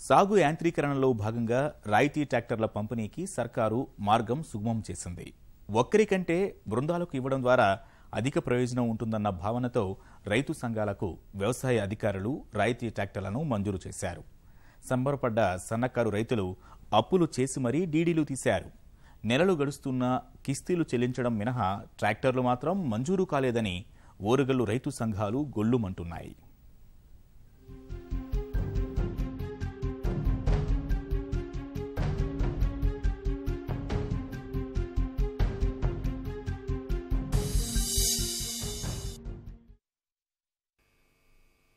సాగు యాంత్రీకరణలో భాగంగా రాయితీ ట్రాక్టర్ల పంపిణీకి సర్కారు మార్గం సుగమం చేసింది. ఒక్కరికంటే బృందాలకు ఇవ్వడం ద్వారా అధిక ప్రయోజనం ఉంటుందన్న భావనతో రైతు సంఘాలకు వ్యవసాయ అధికారులు రాయితీ ట్రాక్టర్లను మంజూరు చేశారు. సంబరపడ్డ సన్నకారు రైతులు అప్పులు చేసి మరీ డీడీలు తీశారు. నెలలు గడుస్తున్న కిస్తీలు చెల్లించడం మినహా ట్రాక్టర్లు మాత్రం మంజూరు కాలేదని ఓరుగల్లు రైతు సంఘాలు గొల్లుమంటున్నాయి.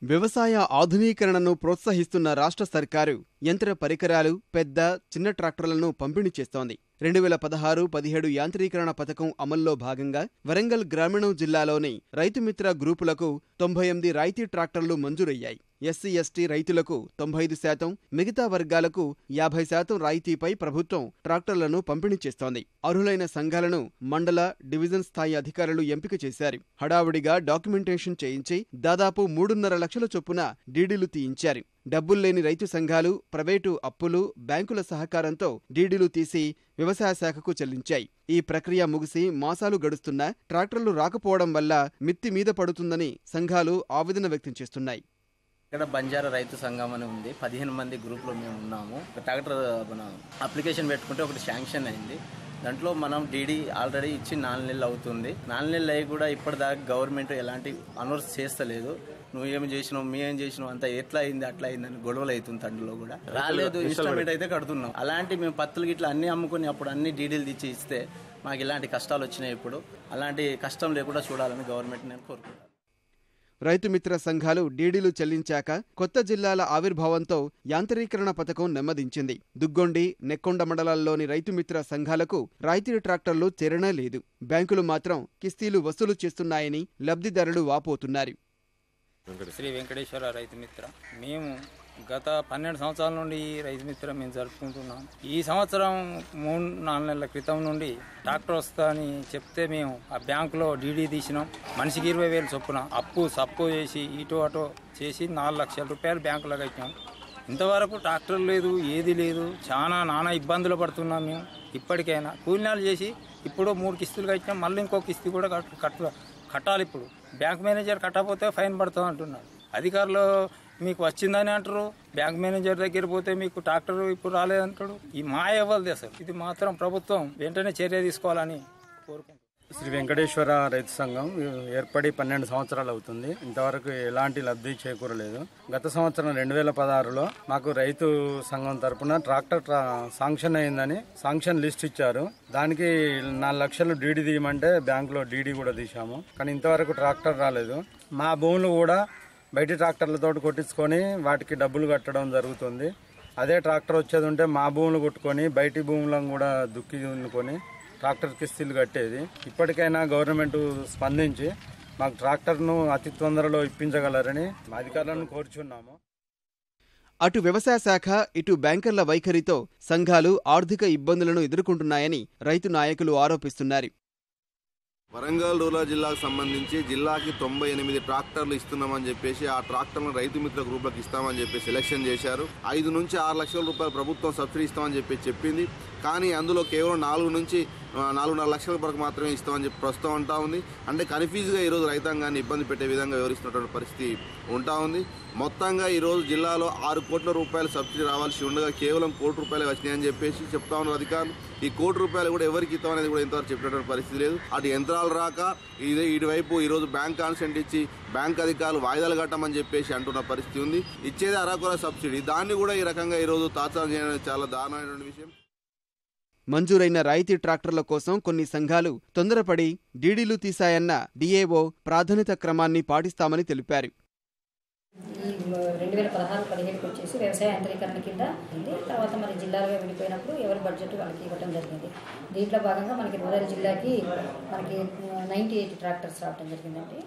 వ్యవసాయ ఆధునీకరణను ప్రోత్సహిస్తున్న రాష్ట్ర సర్కారు యంత్ర పరికరాలు, పెద్ద, చిన్న ట్రాక్టర్లను పంపిణీ చేస్తోంది. 2016-17 యాంత్రీకరణ పథకం అమల్లో భాగంగా వరంగల్ గ్రామీణ జిల్లాలోని రైతుమిత్ర గ్రూపులకు 98 రాయితీ ట్రాక్టర్లు మంజూరయ్యాయి. ఎస్సీ, ఎస్టీ రైతులకు 95%, మిగతా వర్గాలకు 50% రాయితీపై ప్రభుత్వం ట్రాక్టర్లను పంపిణీ చేస్తోంది. అర్హులైన సంఘాలను మండల, డివిజన్ స్థాయి అధికారులు ఎంపిక చేశారు. హడావుడిగా డాక్యుమెంటేషన్ చేయించి దాదాపు 3.5 లక్షల చొప్పున డీడీలు తీయించారు. డబ్బుల్లేని రైతు సంఘాలు, ప్రైవేటు అప్పులు, బ్యాంకుల సహకారంతో డీడీలు తీసి వ్యవసాయ శాఖకు చెల్లించాయి. ఈ ప్రక్రియ ముగిసి మాసాలు గడుస్తున్నా ట్రాక్టర్లు రాకపోవడం వల్ల మిత్తి మీద పడుతుందని సంఘాలు ఆవేదన వ్యక్తం చేస్తున్నాయి. ఇక్కడ బంజారా రైతు సంఘం అని ఉంది. 15 మంది గ్రూప్లో మేము ఉన్నాము. ట్రాక్టర్ అప్లికేషన్ పెట్టుకుంటే ఒకటి శాంక్షన్ అయింది. దాంట్లో మనం డీడీ ఆల్రెడీ ఇచ్చి 4 నెలలు అవుతుంది. 4 నెలలు అయ్యి కూడా ఇప్పటిదాకా గవర్నమెంట్ ఎలాంటి అనౌన్స్ చేస్తలేదు. నువ్వు ఏమి చేసినావు, మేమేం చేసినావు, అంత ఎట్లా అయింది అట్లా అయిందని గొడవలు అవుతుంది. తండ్రిలో కూడా రాలేదు. ఇన్స్టాల్మెంట్ అయితే కడుతున్నాం. అలాంటి మేము పత్తులు గిట్లా అన్ని అమ్ముకుని అప్పుడు అన్ని డీడీలు తెచ్చి ఇస్తే మాకు ఇలాంటి కష్టాలు వచ్చినాయి. ఇప్పుడు అలాంటి కష్టం లేకుండా చూడాలని గవర్నమెంట్ నేను కోరుకుంటాను. రైతు మిత్ర సంఘాలు డీడీలు చెల్లించాక కొత్త జిల్లాల ఆవిర్భావంతో యాంత్రీకరణ పథకం నెమ్మదించింది. దుగ్గొండి, నెక్కొండ మండలాల్లోని రైతు మిత్ర సంఘాలకు రాయితీ ట్రాక్టర్లు చేరనే లేదు. బ్యాంకులు మాత్రం కిస్తీలు వసూలు చేస్తున్నాయని లబ్ధిదారులు వాపోతున్నారు. శ్రీ వెంకటేశ్వర రైతు మిత్ర మేము గత 12 సంవత్సరాల నుండి ఈ రైతు మిత్ర మేము జరుపుకుంటున్నాం. ఈ సంవత్సరం 3-4 నెలల క్రితం నుండి ట్రాక్టర్ వస్తా అని చెప్తే మేము ఆ బ్యాంకులో డీడీ తీసినాం. మనిషికి 20,000 చొప్పున సప్పు చేసి ఇటో అటో చేసి 4 లక్షల రూపాయలు బ్యాంకులో కట్టినాం. ఇంతవరకు ట్రాక్టర్ లేదు, ఏది లేదు. నానా ఇబ్బందులు పడుతున్నాం మేము. ఇప్పటికైనా కూలినాలు చేసి ఇప్పుడు 3 కిస్తులు కట్టినాం. మళ్ళీ ఇంకో కిస్తీ కూడా కట్టాలి. ఇప్పుడు బ్యాంక్ మేనేజర్ కట్టకపోతే ఫైన్ పడుతుంది అంటున్నారు. అధికారులు మీకు వచ్చిందని అంటారు. బ్యాంక్ మేనేజర్ దగ్గర పోతే మీకు ట్రాక్టర్ ఇప్పుడు రాలేదంటాడు. ఈ మాయ ఇవ్వదు అసలు. ఇది మాత్రం ప్రభుత్వం వెంటనే చర్య తీసుకోవాలని కోరుకుంటున్నాం. శ్రీ వెంకటేశ్వర రైతు సంఘం ఏర్పడి 12 సంవత్సరాలు అవుతుంది. ఇంతవరకు ఎలాంటి లబ్ధి చేకూరలేదు. గత సంవత్సరం 2016లో మాకు రైతు సంఘం తరఫున ట్రాక్టర్ శాంక్షన్ అయిందని శాంక్షన్ లిస్ట్ ఇచ్చారు. దానికి 4 లక్షలు డీడీ తీయమంటే బ్యాంకులో డీడీ కూడా తీశాము. కానీ ఇంతవరకు ట్రాక్టర్ రాలేదు. మా భూములు కూడా బయట ట్రాక్టర్లతో కొట్టించుకొని వాటికి డబ్బులు కట్టడం జరుగుతుంది. అదే ట్రాక్టర్ వచ్చేది ఉంటే మా భూములు కొట్టుకొని బయటి భూములను కూడా దుక్కికొని ట్రాక్టర్ కిస్తీలు కట్టేది. ఇప్పటికైనా గవర్నమెంట్ స్పందించి మాకు ట్రాక్టర్ను అతి తొందరలో ఇప్పించగలరని అధికారులను కోరుచున్నాము. అటు వ్యవసాయ శాఖ, ఇటు బ్యాంకర్ల వైఖరితో సంఘాలు ఆర్థిక ఇబ్బందులను ఎదుర్కొంటున్నాయని రైతు నాయకులు ఆరోపిస్తున్నారు. వరంగల్ రూరల్ జిల్లాకు సంబంధించి జిల్లాకి 98 ట్రాక్టర్లు ఇస్తున్నామని చెప్పేసి ఆ ట్రాక్టర్లను రైతు మిత్ర గ్రూప్లకు ఇస్తామని చెప్పి సెలెక్షన్ చేశారు. 5 నుంచి 6 లక్షల రూపాయలు ప్రభుత్వం సబ్సిడీ ఇస్తామని చెప్పి చెప్పింది. కానీ అందులో కేవలం 4 నుంచి 4.5 లక్షల వరకు మాత్రమే ఇస్తామని చెప్పి ప్రస్తుతం ఉంటా ఉంది. అంటే కన్ఫ్యూజ్గా ఈరోజు రైతాంగాన్ని ఇబ్బంది పెట్టే విధంగా వివరిస్తున్నటువంటి పరిస్థితి ఉంటా ఉంది. మొత్తంగా ఈరోజు జిల్లాలో 6 కోట్ల రూపాయలు సబ్సిడీ రావాల్సి ఉండగా కేవలం 1 కోటి రూపాయలు వచ్చినాయని చెప్పేసి చెప్తా ఉన్నారు అధికారులు. ఈ 1 కోటి రూపాయలు కూడా ఎవరికి ఇస్తామనేది కూడా ఇంతవరకు చెప్పినటువంటి పరిస్థితి లేదు. అటు యంత్రాలు రాక ఇటువైపు ఈరోజు బ్యాంక్ కాన్సెంట్ ఇచ్చి బ్యాంక్ అధికారులు వాయిదాలు కట్టమని చెప్పేసి అంటున్న పరిస్థితి ఉంది. ఇచ్చేది అరాకొర సబ్సిడీ, దాన్ని కూడా ఈ రకంగా ఈరోజు తాత్సారం చేయడం చాలా దారుణమైనటువంటి విషయం. మంజూరైన రాయితీ ట్రాక్టర్ల కోసం కొన్ని సంఘాలు తొందరపడి డీడీలు తీశాయన్న డిఏఓ ప్రాధాన్యత క్రమాన్ని పాటిస్తామని తెలిపారు. ఈ 2016-17 వచ్చేసి వ్యవసాయ యాంత్రీకరణ కింద ఉంది. తర్వాత మరి జిల్లాలుగా విడిపోయినప్పుడు ఎవరి బడ్జెట్ వాళ్ళకి ఇవ్వడం జరిగింది. దీంట్లో భాగంగా మనకి రూరల్ జిల్లాకి మనకి 98 ట్రాక్టర్స్ రావడం జరిగిందండి.